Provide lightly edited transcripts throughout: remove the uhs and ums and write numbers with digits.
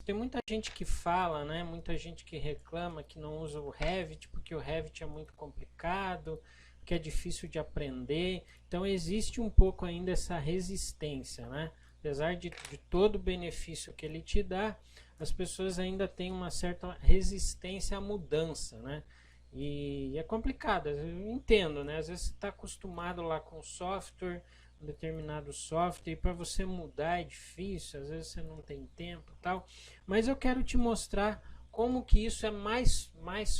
tem muita gente que fala, né? Muita gente que reclama que não usa o Revit porque o Revit é muito complicado, que é difícil de aprender. Então existe um pouco ainda essa resistência, né? Apesar de todo o benefício que ele te dá, as pessoas ainda têm uma certa resistência à mudança, né? E é complicado, eu entendo, né? Às vezes você está acostumado lá com software, um determinado software, e para você mudar é difícil, às vezes você não tem tempo e tal. Mas eu quero te mostrar como que isso é mais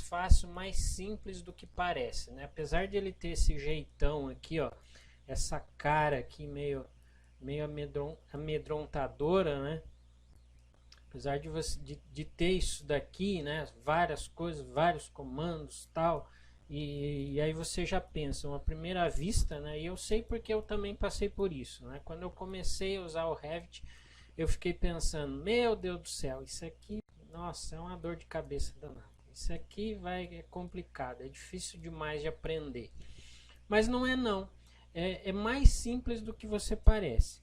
fácil, mais simples do que parece, né? Apesar de ele ter esse jeitão aqui, ó, essa cara aqui meio amedrontadora, né? Apesar de você de ter isso daqui, né, várias coisas, vários comandos, tal, e aí você já pensa, uma primeira vista, né, e eu sei porque eu também passei por isso, né? Quando eu comecei a usar o Revit, eu fiquei pensando, meu Deus do céu, isso aqui, nossa, é uma dor de cabeça danada. Isso aqui é complicado, é difícil demais de aprender. Mas não é não. É mais simples do que você parece.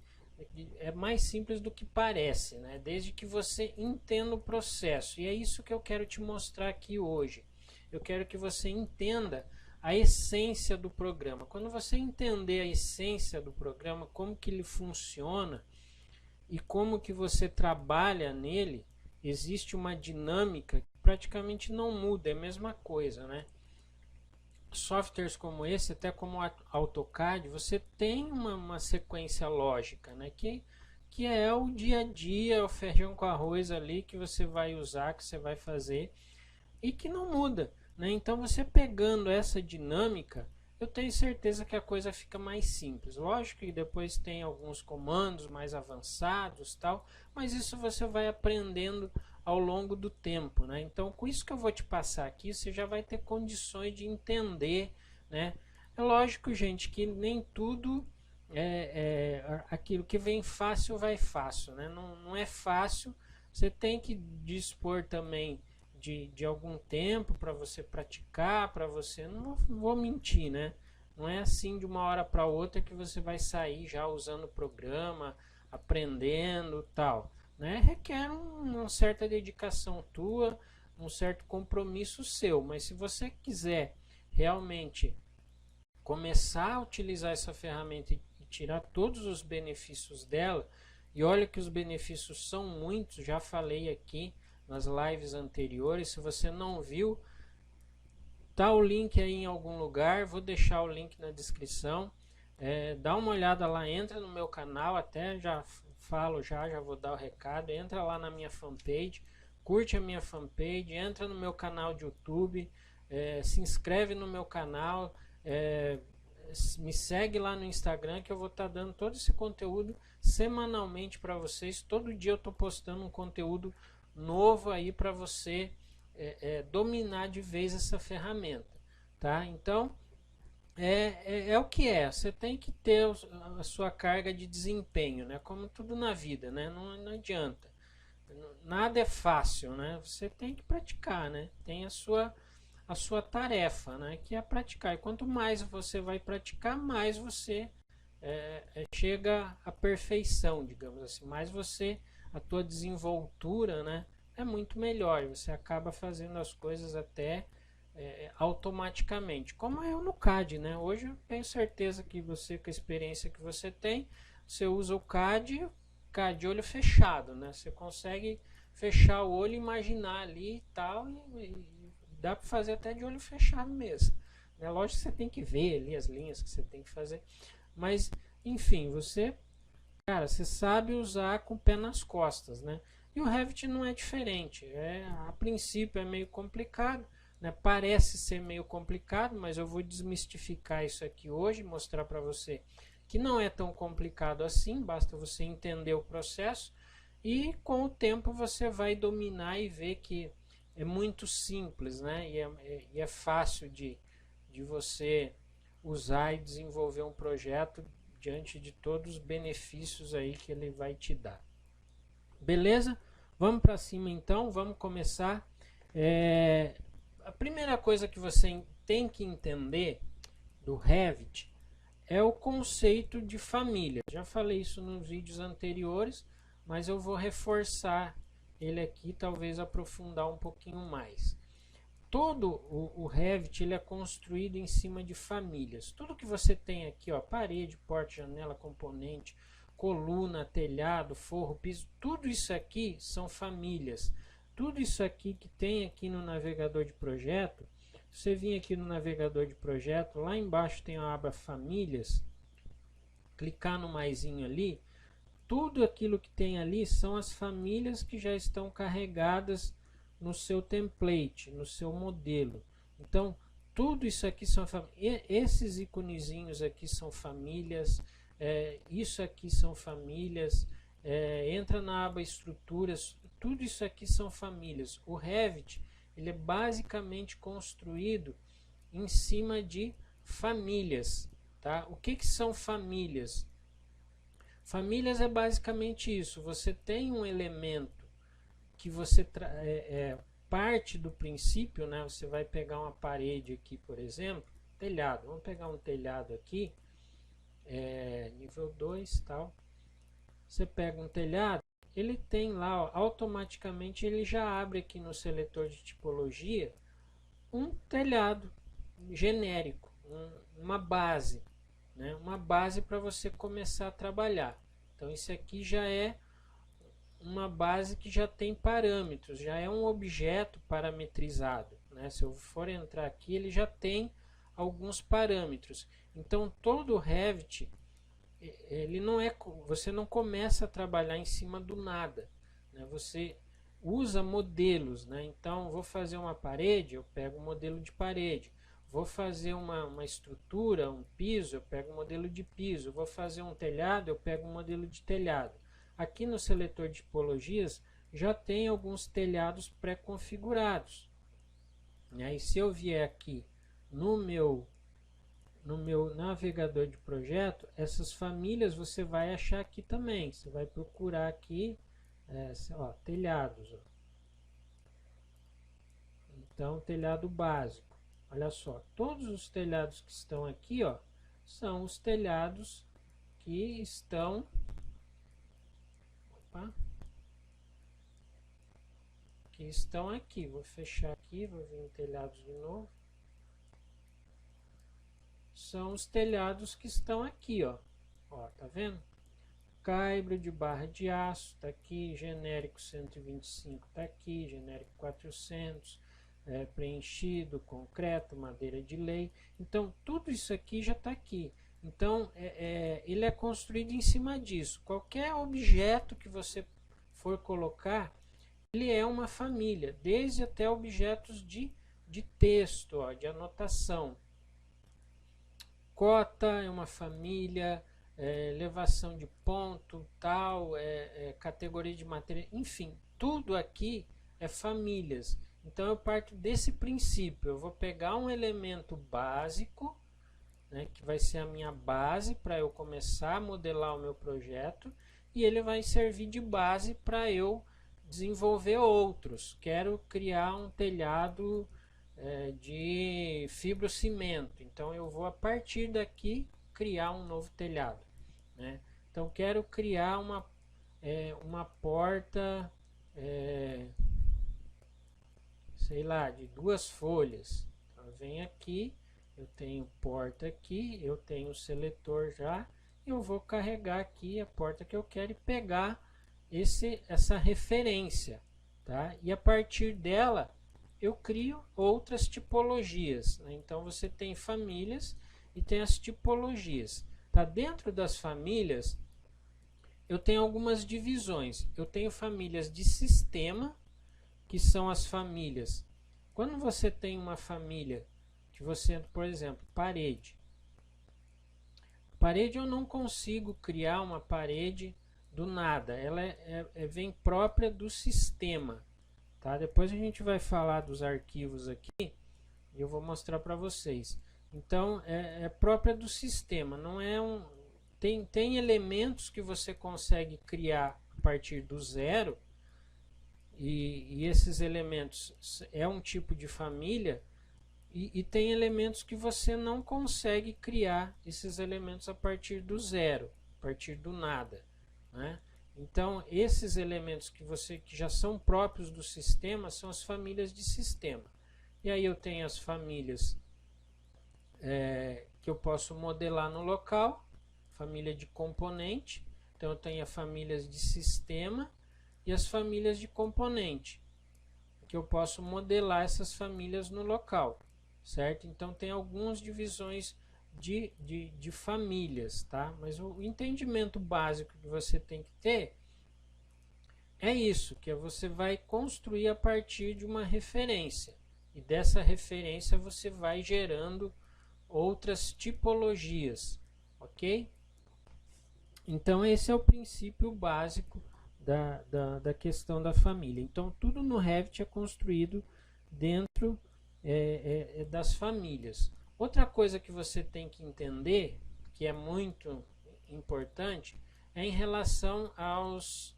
É mais simples do que parece, né? Desde que você entenda o processo. E é isso que eu quero te mostrar aqui hoje. Eu quero que você entenda a essência do programa. Quando você entender a essência do programa, como que ele funciona e como que você trabalha nele, existe uma dinâmica que praticamente não muda, é a mesma coisa, né? Softwares como esse, até como o AutoCAD, você tem uma sequência lógica, né? Que é o dia a dia, o feijão com arroz ali que você vai usar, que você vai fazer e que não muda, né? Então você pegando essa dinâmica, eu tenho certeza que a coisa fica mais simples. Lógico que depois tem alguns comandos mais avançados, tal, mas isso você vai aprendendo ao longo do tempo, né? Então, com isso que eu vou te passar aqui, você já vai ter condições de entender, né? É lógico, gente, que nem tudo aquilo que vem fácil vai fácil, né? Não é fácil, você tem que dispor também de algum tempo para você praticar, para você, não vou mentir, né? Não é assim de uma hora para outra que você vai sair já usando o programa, aprendendo tal, né? Requer uma certa dedicação tua, um certo compromisso seu, mas se você quiser realmente começar a utilizar essa ferramenta e tirar todos os benefícios dela, e olha que os benefícios são muitos, já falei aqui nas lives anteriores, se você não viu, tá o link aí em algum lugar, vou deixar o link na descrição, dá uma olhada lá, entra no meu canal, até já falo, já vou dar o recado, entra lá na minha fanpage, curte a minha fanpage, entra no meu canal de YouTube, se inscreve no meu canal, me segue lá no Instagram que eu vou estar dando todo esse conteúdo semanalmente para vocês. Todo dia eu estou postando um conteúdo novo aí para você dominar de vez essa ferramenta, tá? Então é o que é. Você tem que ter a sua carga de desempenho, né? Como tudo na vida, né? Não adianta. Nada é fácil, né? Você tem que praticar, né? Tem a sua tarefa, né, que é praticar. E quanto mais você vai praticar, mais você chega à perfeição, digamos assim. Mais a tua desenvoltura, né, é muito melhor. Você acaba fazendo as coisas até automaticamente, como é no CAD, né? Hoje eu tenho certeza que você, com a experiência que você tem, você usa o CAD olho fechado, né? Você consegue fechar o olho, imaginar ali e tal, e dá para fazer até de olho fechado mesmo, né? Lógico que você tem que ver ali as linhas que você tem que fazer, mas enfim, cara, você sabe usar com o pé nas costas, né? E o Revit não é diferente, a princípio é meio complicado, né? Parece ser meio complicado, mas eu vou desmistificar isso aqui hoje, mostrar para você que não é tão complicado assim, basta você entender o processo e com o tempo você vai dominar e ver que é muito simples, né? E é fácil de você usar e desenvolver um projeto diante de todos os benefícios aí que ele vai te dar. Beleza? Vamos para cima então, vamos começar. A primeira coisa que você tem que entender do Revit é o conceito de família. Já falei isso nos vídeos anteriores, mas eu vou reforçar ele aqui talvez aprofundar um pouquinho mais. Todo o Revit ele é construído em cima de famílias. Tudo que você tem aqui, ó, parede, porta, janela, componente, coluna, telhado, forro, piso, tudo isso aqui são famílias. Tudo isso aqui que tem aqui no navegador de projeto, se você vir aqui no navegador de projeto, lá embaixo tem a aba famílias, clicar no maisinho ali, tudo aquilo que tem ali são as famílias que já estão carregadas no seu template, no seu modelo. Então, tudo isso aqui são esses iconezinhos aqui são famílias, isso aqui são famílias, entra na aba estruturas, tudo isso aqui são famílias. O Revit ele é basicamente construído em cima de famílias, tá? O que são famílias? Famílias é basicamente isso. Você tem um elemento que você parte do princípio, né? Você vai pegar uma parede aqui, por exemplo, telhado. Vamos pegar um telhado aqui, nível 2, tal. Você pega um telhado, ele tem lá, ó, automaticamente ele já abre aqui no seletor de tipologia um telhado genérico, uma base, né? Uma base para você começar a trabalhar. Então isso aqui já é uma base que já tem parâmetros, já é um objeto parametrizado, né? Se eu for entrar aqui, ele já tem alguns parâmetros. Então todo o Revit, ele não é, você não começa a trabalhar em cima do nada, né? Você usa modelos, né? Então vou fazer uma parede, eu pego o modelo de parede. Vou fazer uma estrutura, um piso, eu pego o modelo de piso. Vou fazer um telhado, eu pego o modelo de telhado. Aqui no seletor de tipologias já tem alguns telhados pré-configurados, né? E se eu vier aqui no meu navegador de projeto, essas famílias você vai achar aqui também. Você vai procurar aqui, ó, telhados. Ó. Então, telhado básico. Olha só, todos os telhados que estão aqui, ó, são os telhados que estão... Opa, que estão aqui. Vou fechar aqui, vou vir em telhados de novo. São os telhados que estão aqui, ó. Ó, tá vendo? Caibro de barra de aço, tá aqui. Genérico 125, tá aqui. Genérico 400, preenchido, concreto, madeira de lei. Então, tudo isso aqui já tá aqui. Então, ele é construído em cima disso. Qualquer objeto que você for colocar, ele é uma família, desde até objetos de texto, ó, de anotação. Cota é uma família, elevação de ponto, tal, categoria de matéria, enfim, tudo aqui é famílias. Então eu parto desse princípio, eu vou pegar um elemento básico, né, que vai ser a minha base para eu começar a modelar o meu projeto, e ele vai servir de base para eu desenvolver outros. Quero criar um telhado de fibrocimento, então eu vou a partir daqui criar um novo telhado, né? Então quero criar uma porta, sei lá, de 2 folhas. Então, vem aqui, eu tenho porta aqui, eu tenho o seletor já, eu vou carregar aqui a porta que eu quero e pegar essa referência, tá? E a partir dela eu crio outras tipologias, né? Então você tem famílias e tem as tipologias, tá? Dentro das famílias eu tenho algumas divisões. Eu tenho famílias de sistema, que são as famílias. Quando você tem uma família que você, por exemplo, parede. Parede eu não consigo criar uma parede do nada, ela vem própria do sistema. Tá? Depois a gente vai falar dos arquivos aqui e eu vou mostrar para vocês. Então é própria do sistema, não é tem elementos que você consegue criar a partir do zero e esses elementos é um tipo de família e tem elementos que você não consegue criar esses elementos a partir do zero, a partir do nada, né? Então, esses elementos que já são próprios do sistema são as famílias de sistema. E aí eu tenho as famílias que eu posso modelar no local, família de componente. Então eu tenho as famílias de sistema e as famílias de componente, que eu posso modelar essas famílias no local, certo? Então tem algumas divisões de famílias, tá? Mas o entendimento básico que você tem que ter é isso, que você vai construir a partir de uma referência. E dessa referência você vai gerando outras tipologias, ok? Então esse é o princípio básico da questão da família. Então tudo no Revit é construído dentro das famílias. Outra coisa que você tem que entender, que é muito importante, é em relação às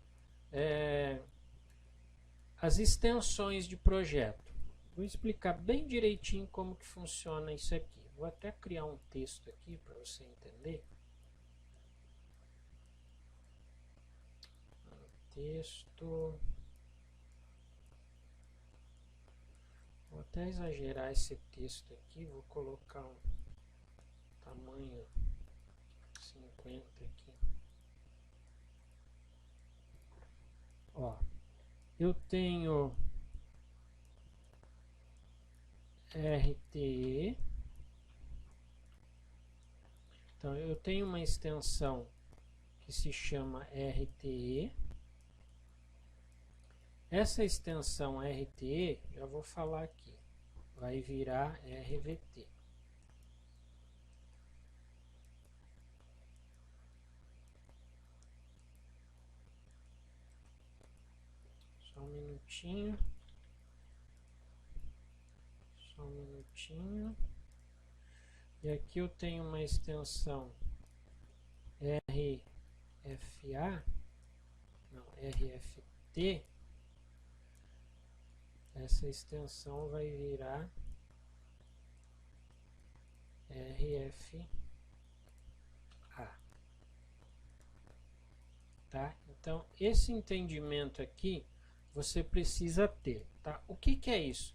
extensões de projeto. Vou explicar bem direitinho como que funciona isso aqui. Vou até criar um texto aqui para você entender. Texto. Vou até exagerar esse texto aqui. Vou colocar um tamanho 50 aqui. Ó, eu tenho RTE. Então eu tenho uma extensão que se chama RTE. Essa extensão RTE, já vou falar aqui, vai virar RVT. Só um minutinho. Só um minutinho. E aqui eu tenho uma extensão RFA, não, RFT. Essa extensão vai virar RFA. Tá? Então, esse entendimento aqui você precisa ter. Tá? O que é isso?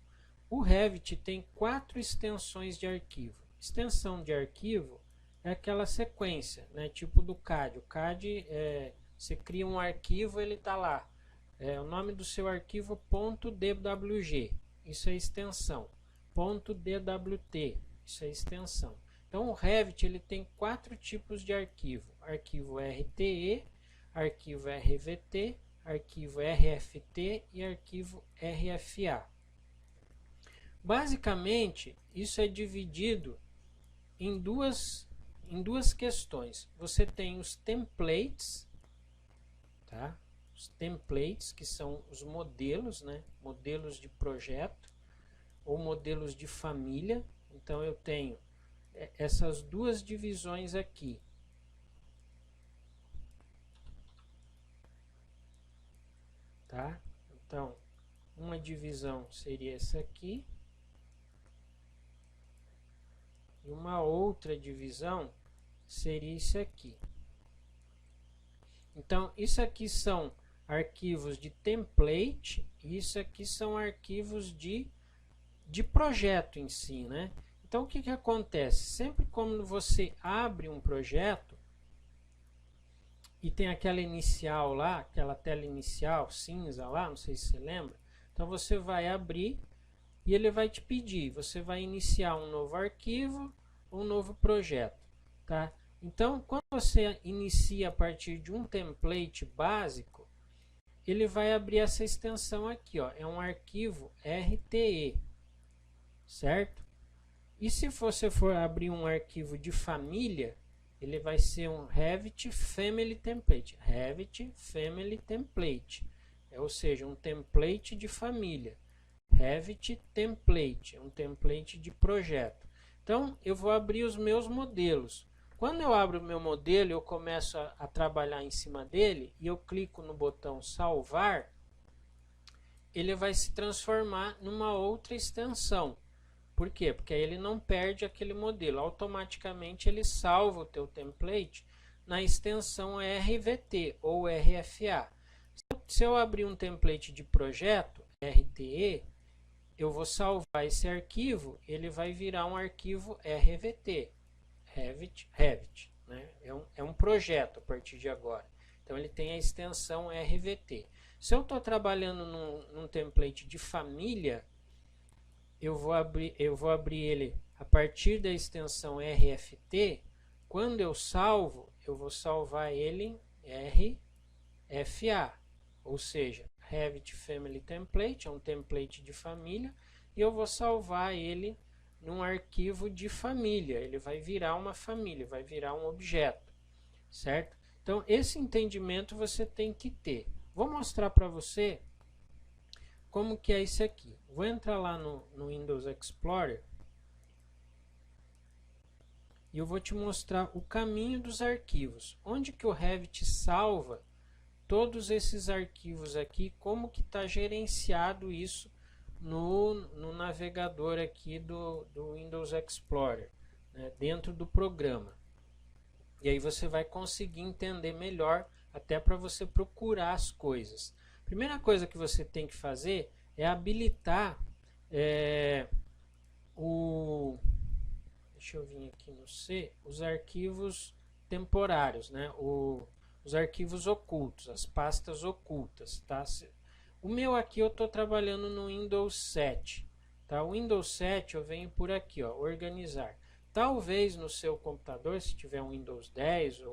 O Revit tem 4 extensões de arquivo. Extensão de arquivo é aquela sequência, né? Tipo do CAD. O CAD, você cria um arquivo, ele está lá. O nome do seu arquivo .dwg, isso é extensão. .dwt, isso é extensão. Então o Revit ele tem 4 tipos de arquivo: arquivo RTE, arquivo RVT, arquivo RFT e arquivo RFA. Basicamente, isso é dividido em duas questões. Você tem os templates, tá? Os templates, que são os modelos, né? Modelos de projeto ou modelos de família. Então eu tenho essas duas divisões aqui. Tá? Então, uma divisão seria essa aqui. E uma outra divisão seria isso aqui. Então, isso aqui são arquivos de template e isso aqui são arquivos de projeto em si, né? Então, o que acontece? Sempre quando você abre um projeto e tem aquela inicial lá, aquela tela inicial cinza lá, não sei se você lembra. Então, você vai abrir e ele vai te pedir, você vai iniciar um novo arquivo, um novo projeto, tá? Então, quando você inicia a partir de um template básico, ele vai abrir essa extensão aqui, ó, é um arquivo RTE, certo? E se você for abrir um arquivo de família, ele vai ser um Revit Family Template, Revit Family Template, ou seja, um template de família. Revit Template, um template de projeto. Então, eu vou abrir os meus modelos. Quando eu abro o meu modelo, eu começo a trabalhar em cima dele e eu clico no botão salvar, ele vai se transformar numa outra extensão. Por quê? Porque aí ele não perde aquele modelo. Automaticamente ele salva o teu template na extensão RVT ou RFA. Se eu abrir um template de projeto, RTE, eu vou salvar esse arquivo, ele vai virar um arquivo RVT, Revit, né? É um projeto a partir de agora. Então ele tem a extensão RVT. Se eu estou trabalhando num template de família, eu vou abrir ele a partir da extensão RFT. Quando eu salvo, eu vou salvar ele em RFA, ou seja, Revit Family Template, é um template de família, e eu vou salvar ele num arquivo de família. Ele vai virar uma família, vai virar um objeto, certo? Então esse entendimento você tem que ter. Vou mostrar para você como que é isso aqui. Vou entrar lá no Windows Explorer e eu vou te mostrar o caminho dos arquivos. Onde que o Revit salva todos esses arquivos aqui, como que está gerenciado isso no navegador aqui do Windows Explorer, né, dentro do programa. E aí você vai conseguir entender melhor, até para você procurar as coisas. Primeira coisa que você tem que fazer é habilitar deixa eu vir aqui no C, os arquivos temporários, né? Os arquivos ocultos, as pastas ocultas, tá? O meu aqui eu estou trabalhando no Windows 7, tá? O Windows 7 eu venho por aqui, ó, organizar. Talvez no seu computador, se tiver um Windows 10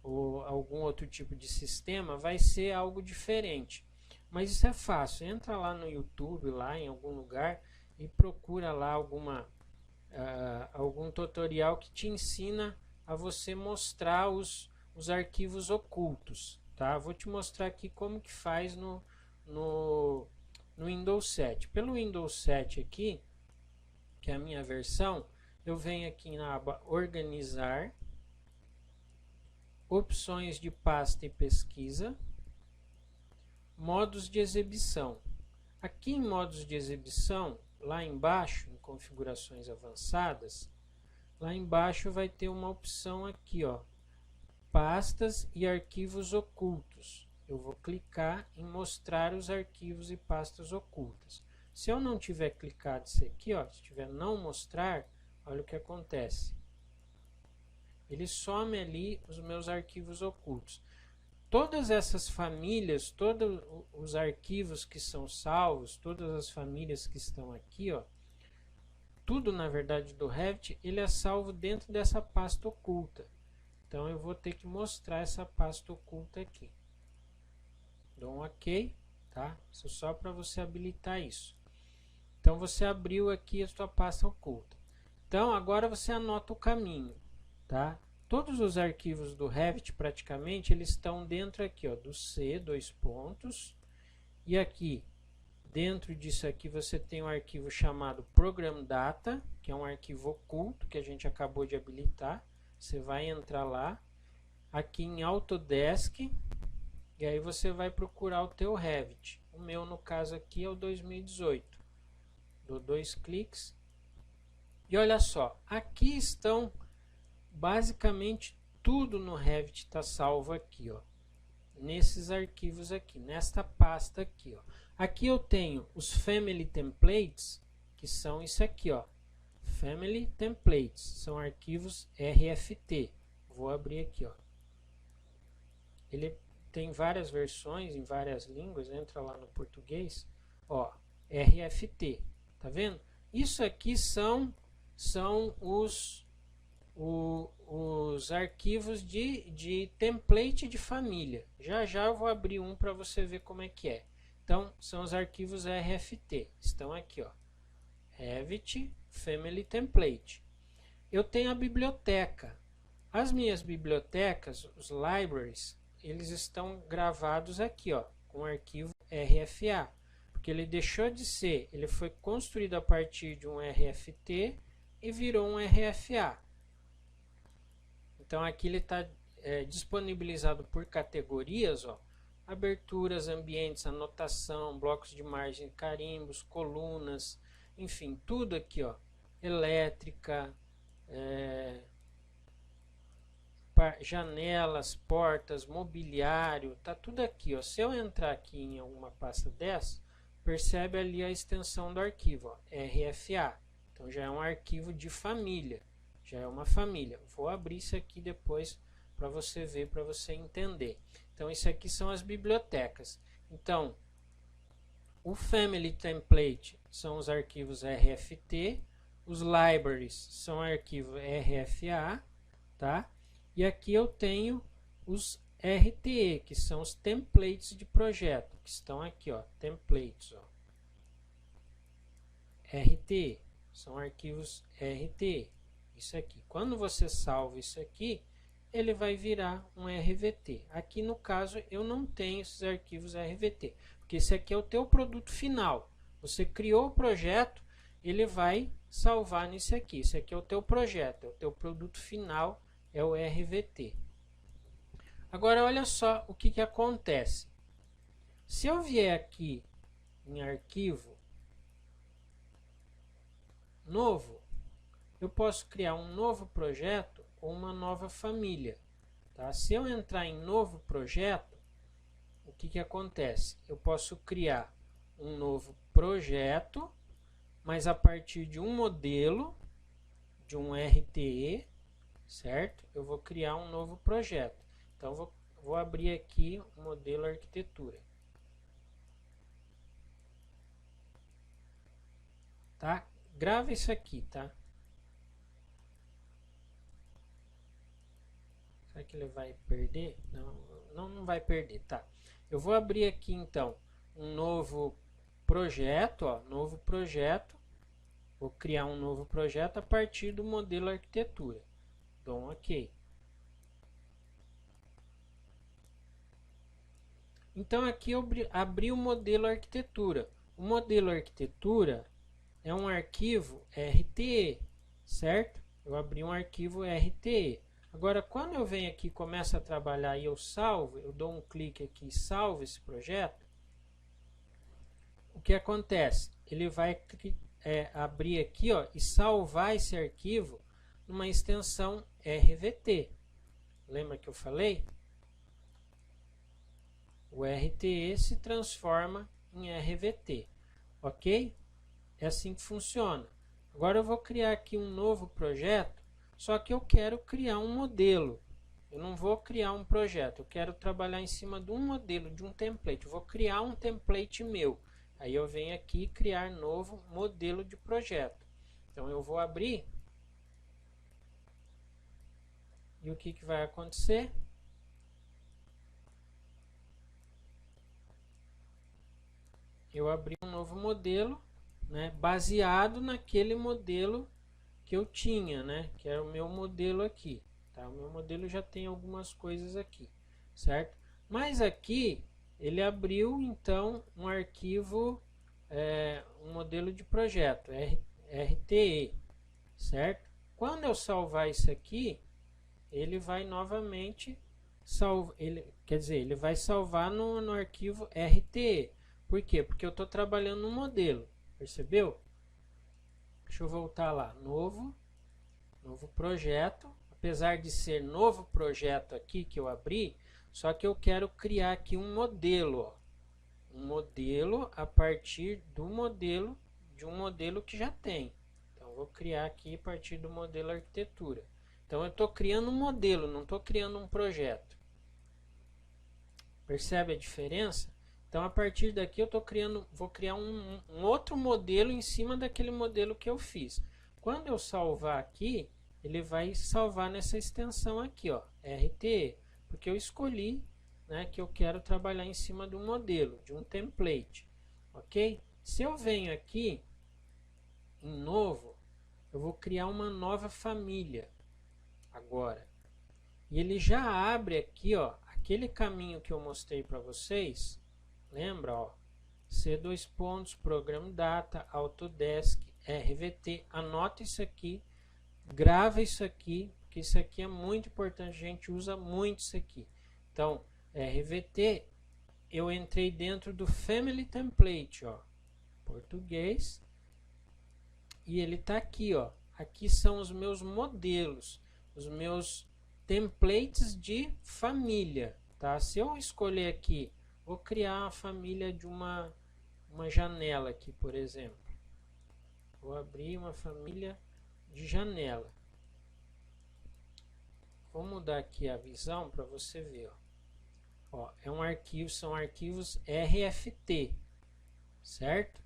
ou algum outro tipo de sistema, vai ser algo diferente. Mas isso é fácil. Entra lá no YouTube, lá em algum lugar, e procura lá algum tutorial que te ensina a você mostrar os arquivos ocultos. Tá? Vou te mostrar aqui como que faz no Windows 7. Pelo Windows 7 aqui, que é a minha versão, eu venho aqui na aba Organizar, Opções de pasta e pesquisa, Modos de exibição. Aqui em Modos de exibição, lá embaixo, em Configurações avançadas, lá embaixo vai ter uma opção aqui, ó, Pastas e arquivos ocultos. Eu vou clicar em mostrar os arquivos e pastas ocultas. Se eu não tiver clicado isso aqui, ó, se tiver não mostrar, olha o que acontece. Ele some ali os meus arquivos ocultos. Todas essas famílias, todos os arquivos que são salvos, todas as famílias que estão aqui, ó, tudo na verdade do Revit, ele é salvo dentro dessa pasta oculta. Então eu vou ter que mostrar essa pasta oculta aqui. Dou um OK, tá? Isso é só para você habilitar isso. Então você abriu aqui a sua pasta oculta. Então agora você anota o caminho, tá? Todos os arquivos do Revit praticamente eles estão dentro aqui, ó, do C, dois pontos. E aqui, dentro disso aqui você tem um arquivo chamado Program Data, que é um arquivo oculto que a gente acabou de habilitar. Você vai entrar lá, aqui em Autodesk, e aí você vai procurar o teu Revit. O meu, no caso aqui, é o 2018. Dou 2 cliques. E olha só, aqui estão basicamente tudo no Revit está salvo aqui, ó. Nesses arquivos aqui, nesta pasta aqui, ó. Aqui eu tenho os Family Templates, que são isso aqui, ó. Family Templates, são arquivos RFT. Vou abrir aqui, ó. Ele tem várias versões em várias línguas, entra lá no português, ó, RFT, tá vendo? Isso aqui são os arquivos de template de família. Já já eu vou abrir um para você ver como é que é. Então, são os arquivos RFT, estão aqui, ó. Revit Family Template. Eu tenho a biblioteca. As minhas bibliotecas, os libraries, eles estão gravados aqui, ó, com o arquivo RFA, porque ele deixou de ser, ele foi construído a partir de um RFT e virou um RFA. Então aqui ele está disponibilizado por categorias, ó, aberturas, ambientes, anotação, blocos de margem, carimbos, colunas, enfim, tudo aqui, ó, elétrica, janelas, portas, mobiliário, tá tudo aqui, ó. Se eu entrar aqui em alguma pasta dessa, percebe ali a extensão do arquivo, ó, RFA. Então já é um arquivo de família, já é uma família. Vou abrir isso aqui depois para você ver, para você entender. Então isso aqui são as bibliotecas. Então o Family Template são os arquivos RFT, os Libraries são arquivos RFA, tá? E aqui eu tenho os RTE, que são os templates de projeto, que estão aqui, ó, templates, ó. RTE, são arquivos RTE. Isso aqui. Quando você salva isso aqui, ele vai virar um RVT. Aqui no caso eu não tenho esses arquivos RVT, porque esse aqui é o teu produto final. Você criou o projeto, ele vai salvar nisso aqui. Esse aqui é o teu projeto, é o teu produto final, é o RVT. Agora olha só o que acontece. Se eu vier aqui em arquivo novo, eu posso criar um novo projeto ou uma nova família. Tá? Se eu entrar em novo projeto, o que acontece? Eu posso criar um novo projeto, mas a partir de um modelo, de um RTE, certo? Eu vou criar um novo projeto. Então, vou abrir aqui o modelo arquitetura. Tá? Grava isso aqui, tá? Será que ele vai perder? Não vai perder, tá? Eu vou abrir aqui, então, um novo projeto, ó, novo projeto. Vou criar um novo projeto a partir do modelo arquitetura. Dou um OK. Então aqui eu abri o modelo arquitetura. O modelo arquitetura é um arquivo RTE, certo? Eu abri um arquivo RTE. Agora, quando eu venho aqui e começo a trabalhar e eu salvo, eu dou um clique aqui e salvo esse projeto, o que acontece? Ele vai abrir aqui, ó, e salvar esse arquivo numa extensão RVT. Lembra que eu falei? O RTE se transforma em RVT, ok? É assim que funciona. Agora eu vou criar aqui um novo projeto, só que eu quero criar um modelo. Eu não vou criar um projeto, eu quero trabalhar em cima de um modelo, de um template. Eu vou criar um template meu. Aí eu venho aqui e criar novo modelo de projeto. Então eu vou abrir. E o que vai acontecer? Eu abri um novo modelo, né, baseado naquele modelo que eu tinha, né, que era o meu modelo aqui. Tá? O meu modelo já tem algumas coisas aqui, certo? Mas aqui ele abriu então um arquivo, um modelo de projeto, RTE, certo? Quando eu salvar isso aqui, ele vai novamente salvar, ele vai salvar no arquivo RTE. Por quê? Porque eu estou trabalhando no modelo, percebeu? Deixa eu voltar lá, novo projeto, apesar de ser novo projeto aqui que eu abri, só que eu quero criar aqui um modelo, ó. Um modelo a partir do modelo, de um modelo que já tem. Então, vou criar aqui a partir do modelo arquitetura. Então, eu estou criando um modelo, não estou criando um projeto. Percebe a diferença? Então, a partir daqui, vou criar um outro modelo em cima daquele modelo que eu fiz. Quando eu salvar aqui, ele vai salvar nessa extensão aqui, ó, RTE, porque eu escolhi, né, que eu quero trabalhar em cima de um modelo, de um template, ok? Se eu venho aqui em novo, eu vou criar uma nova família agora. E ele já abre aqui, ó, aquele caminho que eu mostrei para vocês. Lembra, ó, C2 pontos, Program Data, Autodesk, RVT. Anota isso aqui, grava isso aqui, porque isso aqui é muito importante, a gente usa muito isso aqui. Então, RVT, eu entrei dentro do Family Template, ó, português, e ele está aqui, ó. Aqui são os meus modelos, os meus templates de família, tá? Se eu escolher aqui, vou criar uma família de uma janela aqui, por exemplo. Vou abrir uma família de janela. Vou mudar aqui a visão para você ver. Ó, é um arquivo, são arquivos RFT, certo?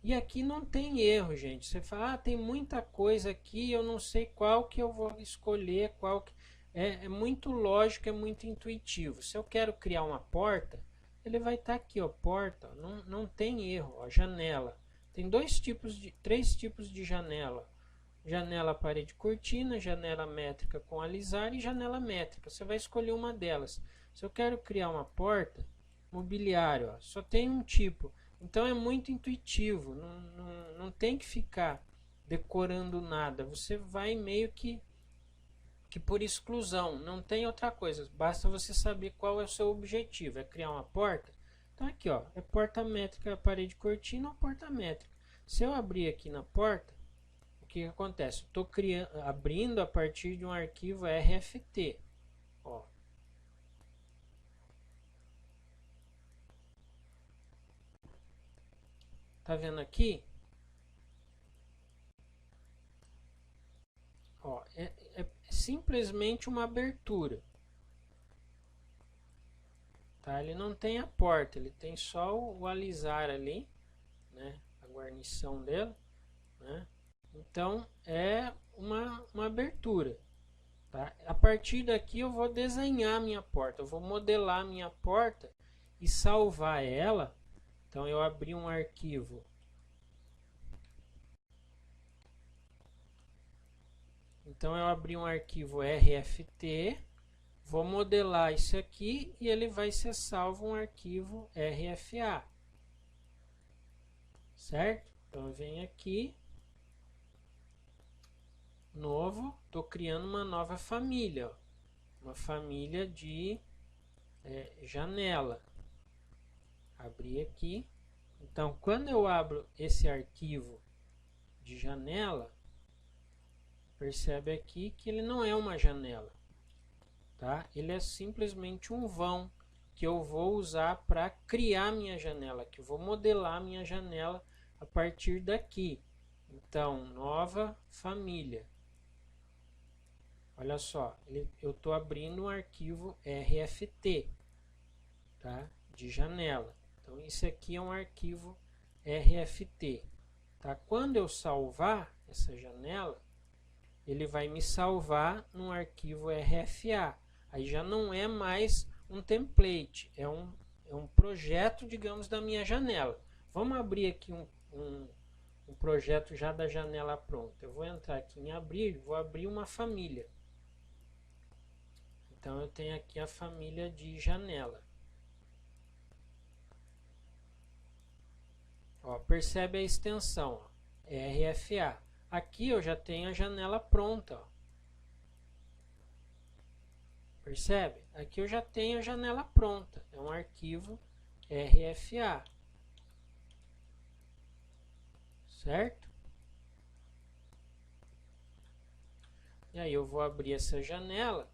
E aqui não tem erro, gente. Você fala, ah, tem muita coisa aqui, eu não sei qual que eu vou escolher, qual que... É muito lógico, é muito intuitivo. Se eu quero criar uma porta, ele vai estar aqui, ó, porta, não tem erro, ó, janela. Tem três tipos de janela. Janela parede cortina, janela métrica com alisar e janela métrica. Você vai escolher uma delas. Se eu quero criar uma porta, mobiliário, ó, só tem um tipo. Então é muito intuitivo, não tem que ficar decorando nada. Você vai meio que por exclusão, não tem outra coisa. Basta você saber qual é o seu objetivo. É criar uma porta? Então aqui, ó, é porta métrica, parede cortina ou porta métrica. Se eu abrir aqui na porta, o que acontece? Estou abrindo a partir de um arquivo RFT. Ó. Tá vendo aqui? Ó, é simplesmente uma abertura. Tá? Ele não tem a porta, ele tem só o alisar ali, né? A guarnição dele, né? Então é uma abertura. Tá? A partir daqui eu vou desenhar a minha porta, eu vou modelar a minha porta e salvar ela. Então eu abri um arquivo. Então eu abri um arquivo RFT, vou modelar isso aqui e ele vai ser salvo um arquivo RFA. Certo? Então eu venho aqui, novo, estou criando uma nova família, ó, uma família de janela. Abri aqui. Então quando eu abro esse arquivo de janela, percebe aqui que ele não é uma janela, tá? Ele é simplesmente um vão que eu vou usar para criar minha janela, que eu vou modelar minha janela a partir daqui. Então, nova família. Olha só, eu estou abrindo um arquivo RFT, tá? De janela. Então, isso aqui é um arquivo RFT. Tá? Quando eu salvar essa janela, ele vai me salvar num arquivo RFA. Aí já não é mais um template, é um projeto, digamos, da minha janela. Vamos abrir aqui um projeto já da janela pronta. Eu vou entrar aqui em abrir, vou abrir uma família. Então eu tenho aqui a família de janela. Ó, percebe a extensão, ó, RFA. Aqui eu já tenho a janela pronta. Ó. Percebe? Aqui eu já tenho a janela pronta. É um arquivo RFA. Certo? E aí eu vou abrir essa janela.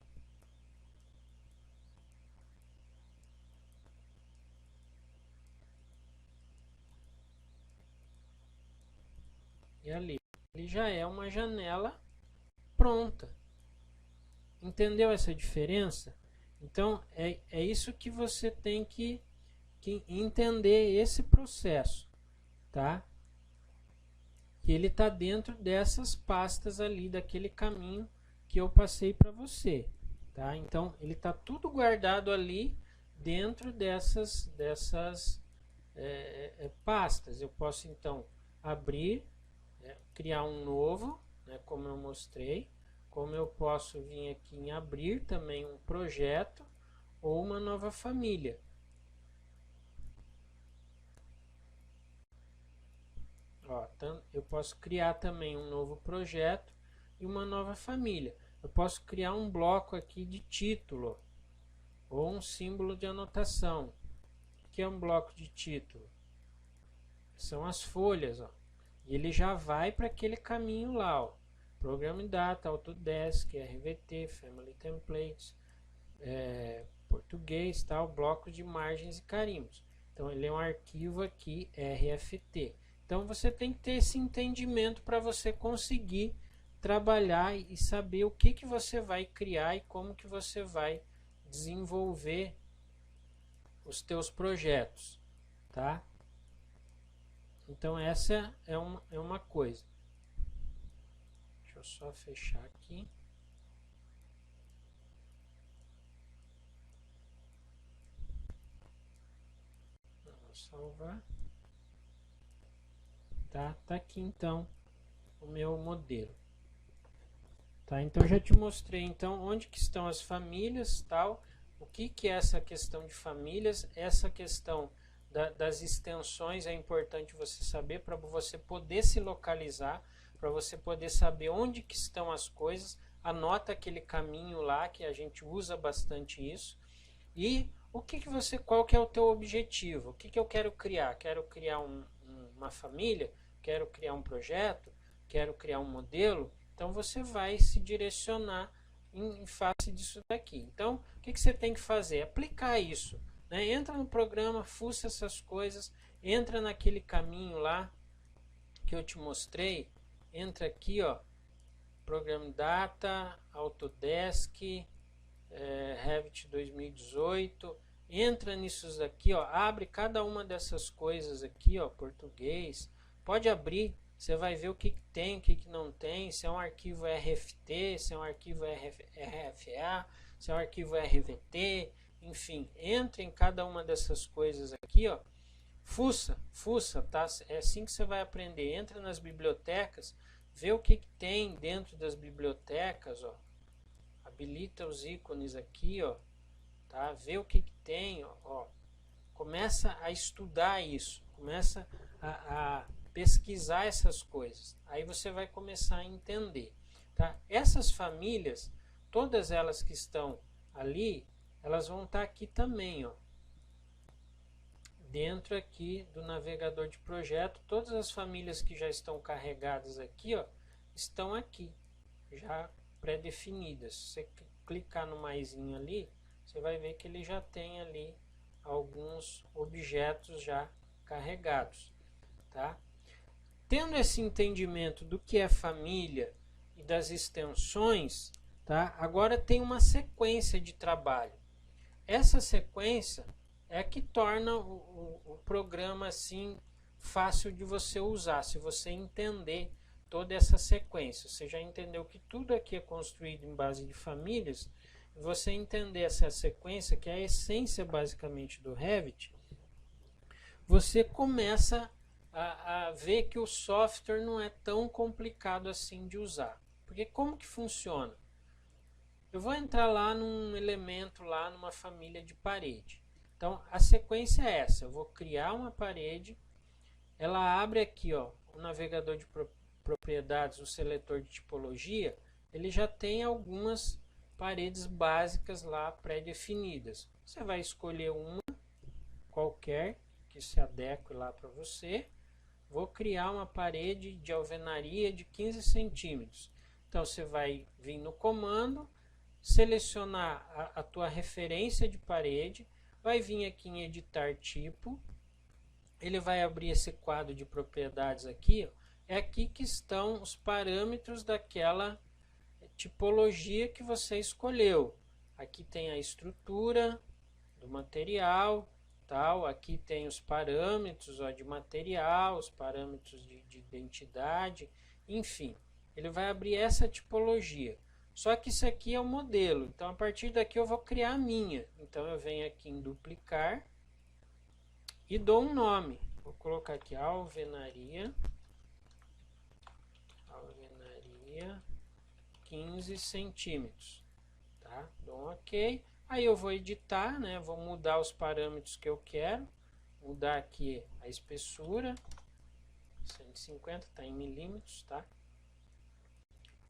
E ali, ele já é uma janela pronta. Entendeu essa diferença? Então, é isso que você tem que entender esse processo, tá? Que ele está dentro dessas pastas ali, daquele caminho que eu passei para você, tá? Então, ele está tudo guardado ali dentro dessas pastas. Eu posso, então, abrir, criar um novo, né, como eu mostrei. Como eu posso vir aqui em abrir também um projeto ou uma nova família. Ó, eu posso criar também um novo projeto e uma nova família. Eu posso criar um bloco aqui de título ou um símbolo de anotação. O que é um bloco de título? São as folhas, ó. E ele já vai para aquele caminho lá, ó. Program Data, Autodesk, RVT, Family Templates, português, tal, blocos de margens e carimbos. Então ele é um arquivo aqui RFT. Então você tem que ter esse entendimento para você conseguir trabalhar e saber o que você vai criar e como que você vai desenvolver os teus projetos, tá? Então essa é uma coisa. Deixa eu só fechar aqui. Vamos salvar. Tá aqui então o meu modelo. Tá, então já te mostrei então onde que estão as famílias, tal, o que é essa questão de famílias, essa questão das extensões é importante você saber para você poder se localizar, para você poder saber onde que estão as coisas, anota aquele caminho lá que a gente usa bastante isso, e qual que é o teu objetivo, o que eu quero criar? Quero criar uma família, quero criar um projeto, quero criar um modelo. Então você vai se direcionar em face disso daqui. Então o que você tem que fazer? Aplicar isso, né? Entra no programa, fuça essas coisas, entra naquele caminho lá que eu te mostrei, entra aqui, ó, Program Data, Autodesk, Revit 2018, entra nisso daqui, ó, abre cada uma dessas coisas aqui, ó, português, pode abrir. Você vai ver o que tem, o que não tem, se é um arquivo RFT, se é um arquivo RFA, se é um arquivo RVT, enfim, entre em cada uma dessas coisas aqui, ó, fuça, tá? É assim que você vai aprender. Entra nas bibliotecas, vê o que tem dentro das bibliotecas, ó, habilita os ícones aqui, ó, tá? Vê o que tem, ó, começa a estudar isso, começa a pesquisar essas coisas, aí você vai começar a entender, tá? Essas famílias, todas elas que estão ali, elas vão estar aqui também, ó, dentro aqui do navegador de projeto. Todas as famílias que já estão carregadas aqui, ó, estão aqui, já pré-definidas. Se você clicar no maisinho ali, você vai ver que ele já tem ali alguns objetos já carregados, tá? Tendo esse entendimento do que é família e das extensões, tá? Agora tem uma sequência de trabalho. Essa sequência é que torna o programa assim fácil de você usar, se você entender toda essa sequência. Você já entendeu que tudo aqui é construído em base de famílias. Você entender essa sequência, que é a essência basicamente do Revit, você começa a ver que o software não é tão complicado assim de usar. Porque como que funciona? Eu vou entrar lá num elemento, lá numa família de parede. Então a sequência é essa: eu vou criar uma parede, ela abre aqui, ó, o navegador de propriedades, o seletor de tipologia, ele já tem algumas paredes básicas lá pré-definidas. Você vai escolher uma qualquer que se adeque lá para você. Vou criar uma parede de alvenaria de 15 centímetros. Então você vai vir no comando, selecionar a tua referência de parede, vai vir aqui em editar tipo, ele vai abrir esse quadro de propriedades aqui, ó. É aqui que estão os parâmetros daquela tipologia que você escolheu. Aqui tem a estrutura do material, tal. Aqui tem os parâmetros, ó, de material, os parâmetros de identidade, enfim. Ele vai abrir essa tipologia. Só que isso aqui é o modelo, então a partir daqui eu vou criar a minha. Então eu venho aqui em duplicar e dou um nome. Vou colocar aqui alvenaria 15 centímetros, tá? Dou um OK. Aí eu vou editar, né? Vou mudar os parâmetros que eu quero, mudar aqui a espessura, 150, tá em milímetros, tá?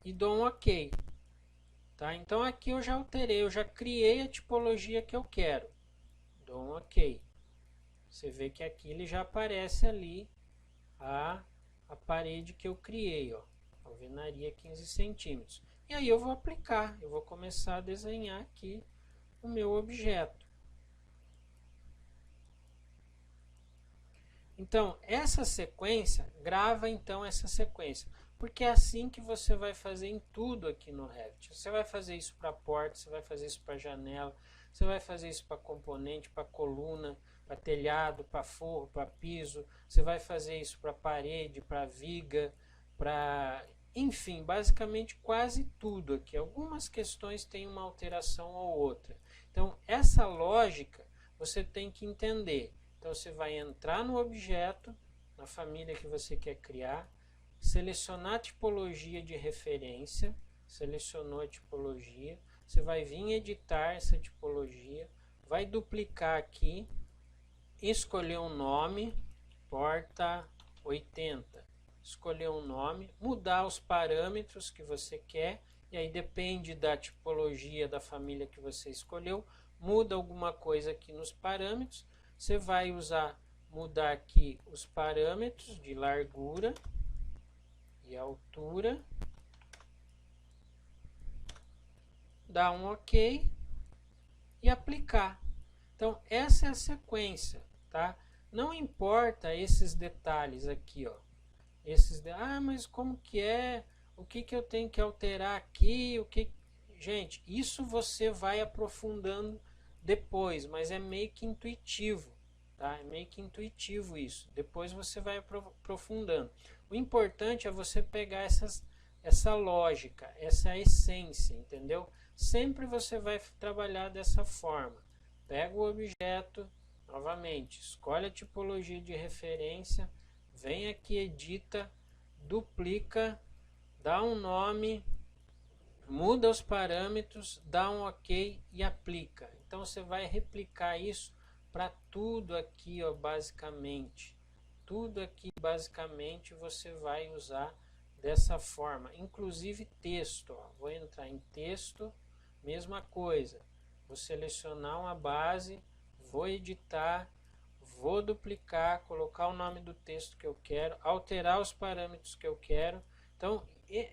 E dou um OK, tá? Então aqui eu já alterei, eu já criei a tipologia que eu quero. Dou um OK. Você vê que aqui ele já aparece ali a parede que eu criei, ó. alvenaria 15 centímetros. E aí eu vou aplicar, eu vou começar a desenhar aqui o meu objeto. Então, essa sequência, grava então essa sequência, porque é assim que você vai fazer em tudo aqui no Revit. Você vai fazer isso para porta, você vai fazer isso para janela, você vai fazer isso para componente, para coluna, para telhado, para forro, para piso, você vai fazer isso para parede, para viga, para... Enfim, basicamente quase tudo aqui. Algumas questões têm uma alteração ou outra. Então, essa lógica você tem que entender. Então, você vai entrar no objeto, na família que você quer criar, selecionar a tipologia de referência, selecionou a tipologia, você vai vir editar essa tipologia, vai duplicar aqui, escolher um nome, porta 80, escolher um nome, mudar os parâmetros que você quer, e aí depende da tipologia da família que você escolheu, muda alguma coisa aqui nos parâmetros. Você vai mudar aqui os parâmetros de largura e altura, dar um OK e aplicar. Então, essa é a sequência, tá? Não importa esses detalhes aqui, ó. Mas como que é? O que eu tenho que alterar aqui? Gente, isso você vai aprofundando depois, mas é meio que intuitivo, tá? É meio que intuitivo isso. Depois você vai aprofundando. O importante é você pegar essa lógica, essa essência, entendeu? Sempre você vai trabalhar dessa forma. Pega o objeto, novamente, escolhe a tipologia de referência, vem aqui, edita, duplica, dá um nome, muda os parâmetros, dá um OK e aplica. Então você vai replicar isso para tudo aqui, ó, basicamente. Tudo aqui, basicamente, você vai usar dessa forma. Inclusive texto, ó. Vou entrar em texto, mesma coisa. Vou selecionar uma base, vou editar, vou duplicar, colocar o nome do texto que eu quero, alterar os parâmetros que eu quero. Então,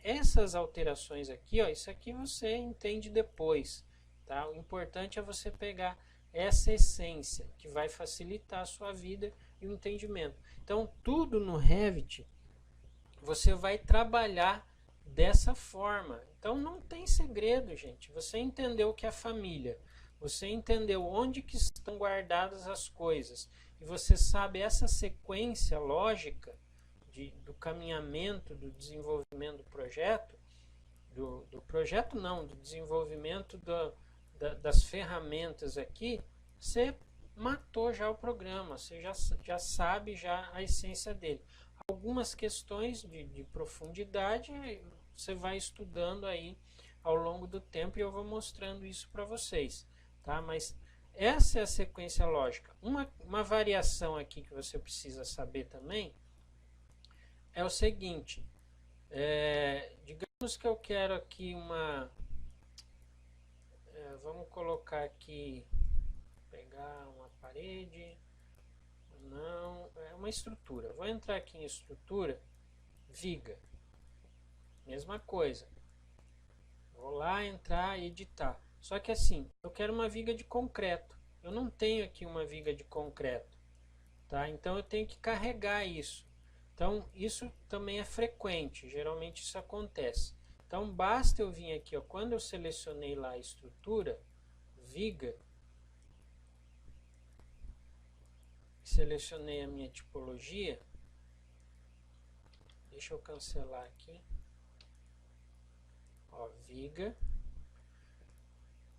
essas alterações aqui, ó, isso aqui você entende depois, tá? O importante é você pegar essa essência que vai facilitar a sua vida e o entendimento. Então, tudo no Revit você vai trabalhar dessa forma. Então, não tem segredo, gente. Você entendeu o que é família, você entendeu onde que estão guardadas as coisas e você sabe essa sequência lógica do caminhamento, do desenvolvimento do projeto, do desenvolvimento das ferramentas aqui, você matou já o programa, você já sabe já a essência dele. Algumas questões de profundidade você vai estudando aí ao longo do tempo e eu vou mostrando isso para vocês, tá? Mas essa é a sequência lógica. Uma variação aqui que você precisa saber também é o seguinte, digamos que eu quero aqui vamos colocar aqui, pegar uma parede, não, é uma estrutura. Vou entrar aqui em estrutura, viga, mesma coisa. Vou lá entrar e editar. Só que assim, eu quero uma viga de concreto. Eu não tenho aqui uma viga de concreto, tá? Então eu tenho que carregar isso. Então isso também é frequente, geralmente isso acontece. Então basta eu vir aqui, ó, quando eu selecionei lá a estrutura, viga, selecionei a minha tipologia, deixa eu cancelar aqui, ó, viga.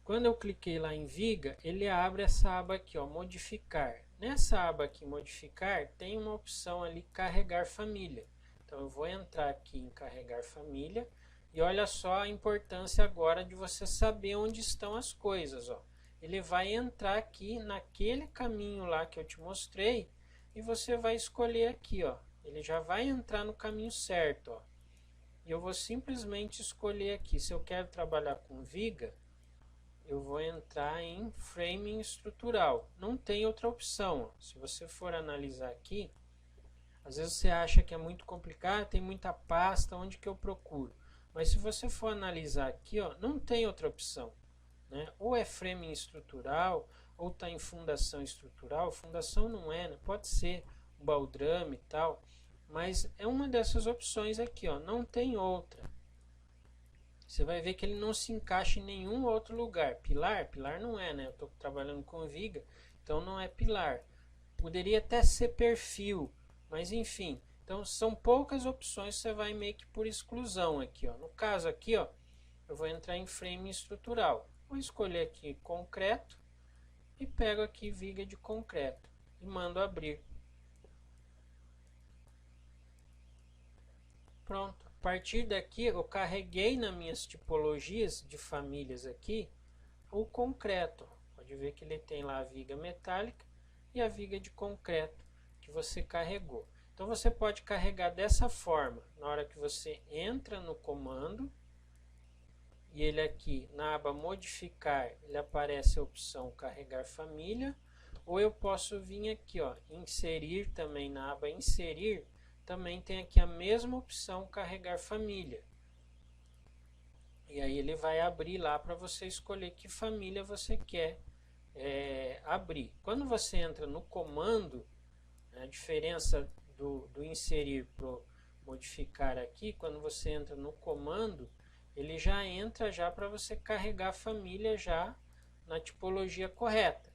Quando eu cliquei lá em viga, ele abre essa aba aqui, ó, modificar. Nessa aba aqui, modificar, tem uma opção ali, carregar família. Então eu vou entrar aqui em carregar família e olha só a importância agora de você saber onde estão as coisas, ó. Ele vai entrar aqui naquele caminho lá que eu te mostrei e você vai escolher aqui, ó. Ele já vai entrar no caminho certo, ó. E eu vou simplesmente escolher aqui, se eu quero trabalhar com viga, eu vou entrar em framing estrutural. Não tem outra opção, ó. Se você for analisar aqui, Às vezes você acha que é muito complicado, tem muita pasta, onde que eu procuro? Mas se você for analisar aqui, ó, não tem outra opção, né? Ou é framing estrutural, ou está em fundação estrutural. Fundação não é, né? Pode ser um baldrame e tal, mas é uma dessas opções aqui, ó, não tem outra. Você vai ver que ele não se encaixa em nenhum outro lugar. Pilar? Pilar não é, né? Eu estou trabalhando com viga, então não é pilar. Poderia até ser perfil, mas enfim. Então são poucas opções, você vai meio que por exclusão aqui, ó. No caso aqui, ó, eu vou entrar em frame estrutural. Vou escolher aqui concreto e pego aqui viga de concreto e mando abrir. Pronto. A partir daqui eu carreguei nas minhas tipologias de famílias aqui o concreto. Pode ver que ele tem lá a viga metálica e a viga de concreto que você carregou. Então você pode carregar dessa forma, na hora que você entra no comando e ele aqui na aba modificar, ele aparece a opção carregar família, ou eu posso vir aqui, ó, inserir também na aba inserir, também tem aqui a mesma opção carregar família. E aí ele vai abrir lá para você escolher que família você quer abrir. Quando você entra no comando, a diferença do inserir para modificar aqui, quando você entra no comando, ele já entra já para você carregar a família já na tipologia correta,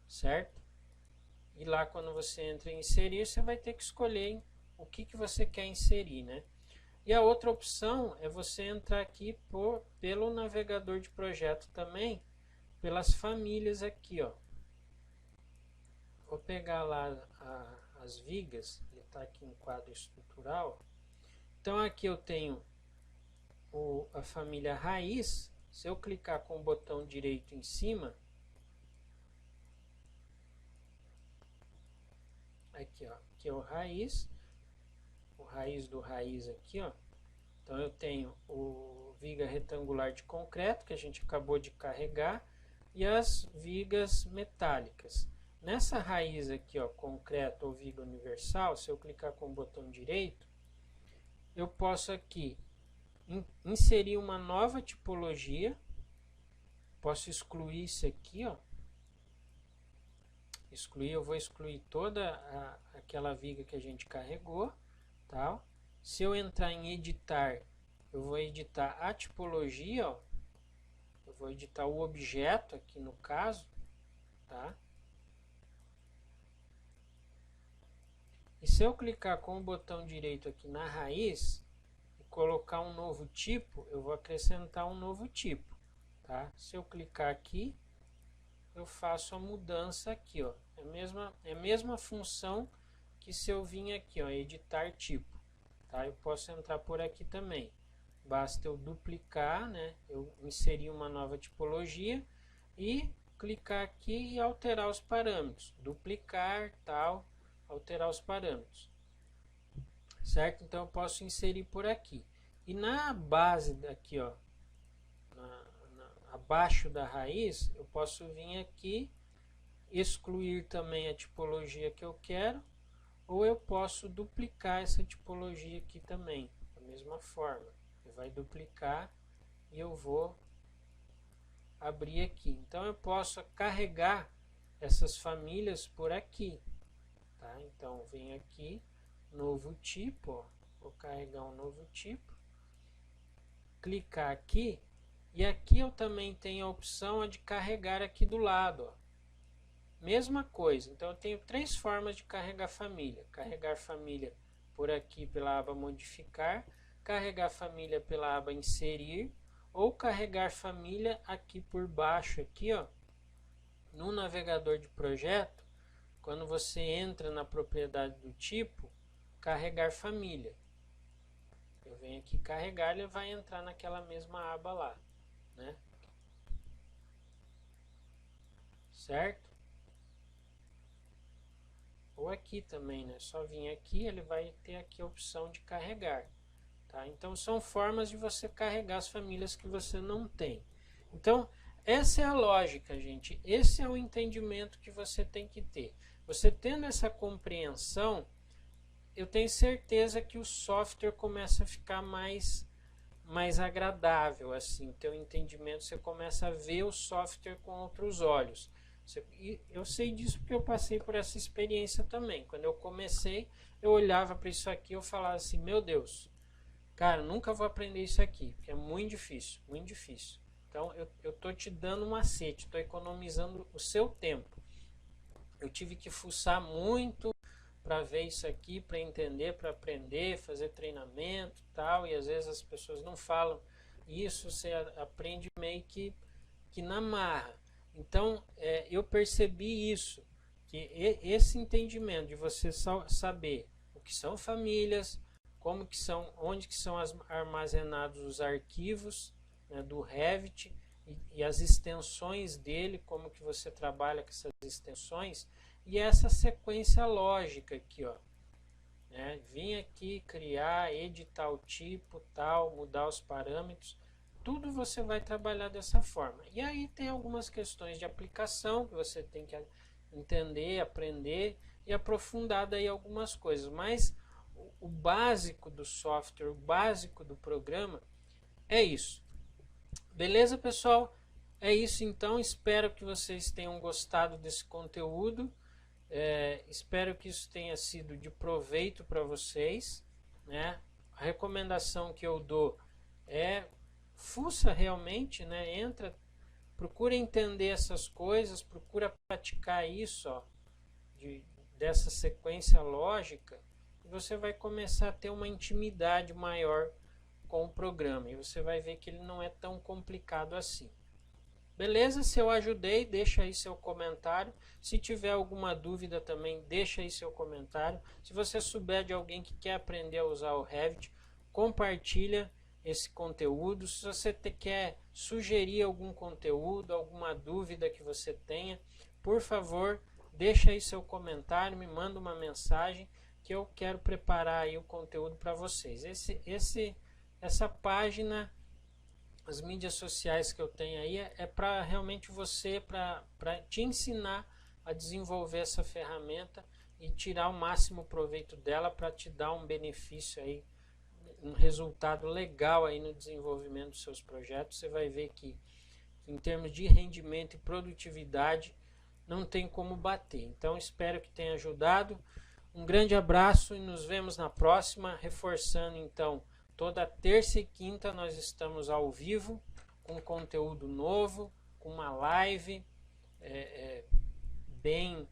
certo? E lá quando você entra em inserir, você vai ter que escolher o que você quer inserir, né? E a outra opção é você entrar aqui pelo navegador de projeto também, pelas famílias aqui, ó. Vou pegar lá as vigas, ele está aqui em quadro estrutural. Então aqui eu tenho a família raiz. Se eu clicar com o botão direito em cima, aqui, ó, aqui é o raiz do raiz aqui, ó. Então eu tenho o viga retangular de concreto que a gente acabou de carregar e as vigas metálicas. Nessa raiz aqui, ó, concreto ou viga universal, se eu clicar com o botão direito, eu posso aqui inserir uma nova tipologia. Posso excluir isso aqui, ó. Excluir, eu vou excluir toda aquela viga que a gente carregou. Tá? Se eu entrar em editar, eu vou editar a tipologia, ó. Eu vou editar o objeto aqui no caso, tá? E se eu clicar com o botão direito aqui na raiz e colocar um novo tipo, eu vou acrescentar um novo tipo, tá? Se eu clicar aqui, eu faço a mudança aqui, ó. É a mesma função que se eu vim aqui, ó, editar tipo, tá? Eu posso entrar por aqui também. Basta eu duplicar, né? Eu inserir uma nova tipologia e clicar aqui e alterar os parâmetros. Duplicar, tal, alterar os parâmetros. Certo? Então eu posso inserir por aqui. E na base daqui, ó, abaixo da raiz, eu posso vir aqui, excluir também a tipologia que eu quero, ou eu posso duplicar essa tipologia aqui também, da mesma forma. Ele vai duplicar e eu vou abrir aqui. Então eu posso carregar essas famílias por aqui, tá? Então vem aqui, novo tipo, ó. Vou carregar um novo tipo, clicar aqui, e aqui eu também tenho a opção de carregar aqui do lado, ó. Mesma coisa, então eu tenho três formas de carregar família. Carregar família por aqui pela aba modificar, carregar família pela aba inserir, ou carregar família aqui por baixo, aqui, ó, no navegador de projeto, quando você entra na propriedade do tipo, carregar família. Eu venho aqui carregar, ele vai entrar naquela mesma aba lá, né? Certo? Ou aqui também, né? Só vir aqui, ele vai ter aqui a opção de carregar, tá? Então são formas de você carregar as famílias que você não tem. Então essa é a lógica, gente. Esse é o entendimento que você tem que ter. Você tendo essa compreensão, eu tenho certeza que o software começa a ficar mais agradável, assim, o teu entendimento, você começa a ver o software com outros olhos. E eu sei disso porque eu passei por essa experiência também. Quando eu comecei, eu olhava para isso aqui, eu falava assim, meu Deus, cara, nunca vou aprender isso aqui, porque é muito difícil, muito difícil. Então eu tô te dando um macete, estou economizando o seu tempo. Eu tive que fuçar muito para ver isso aqui, para entender, para aprender, fazer treinamento e tal, e às vezes as pessoas não falam isso, você aprende meio que na marra. Então eu percebi isso, que esse entendimento de você saber o que são famílias, como que são, onde que são armazenados os arquivos, né, do Revit e as extensões dele, como que você trabalha com essas extensões, e essa sequência lógica aqui, ó, né? Vim aqui criar, editar o tipo, tal, mudar os parâmetros, tudo você vai trabalhar dessa forma. E aí tem algumas questões de aplicação que você tem que entender, aprender e aprofundar daí algumas coisas, mas o básico do software, o básico do programa é isso. Beleza, pessoal? É isso então, espero que vocês tenham gostado desse conteúdo. Espero que isso tenha sido de proveito para vocês, né? A recomendação que eu dou é fuça realmente, né? Entra, procura entender essas coisas, procura praticar isso, ó, dessa sequência lógica, e você vai começar a ter uma intimidade maior com o programa, e você vai ver que ele não é tão complicado assim. Beleza? Se eu ajudei, deixa aí seu comentário. Se tiver alguma dúvida também, deixa aí seu comentário. Se você souber de alguém que quer aprender a usar o Revit, compartilha esse conteúdo. Se você quer sugerir algum conteúdo, alguma dúvida que você tenha, por favor, deixa aí seu comentário, me manda uma mensagem que eu quero preparar aí o conteúdo para vocês. Essa página, as mídias sociais que eu tenho aí é para realmente você, para te ensinar a desenvolver essa ferramenta e tirar o máximo proveito dela para te dar um benefício aí, um resultado legal aí no desenvolvimento dos seus projetos. Você vai ver que em termos de rendimento e produtividade não tem como bater. Então espero que tenha ajudado. Um grande abraço e nos vemos na próxima, reforçando então, toda terça e quinta nós estamos ao vivo, com conteúdo novo, com uma live bem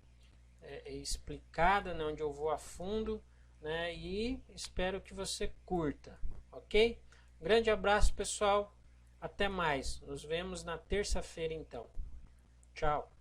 explicada, né, onde eu vou a fundo, né, e espero que você curta, ok? Grande abraço, pessoal, até mais, nos vemos na terça-feira então. Tchau!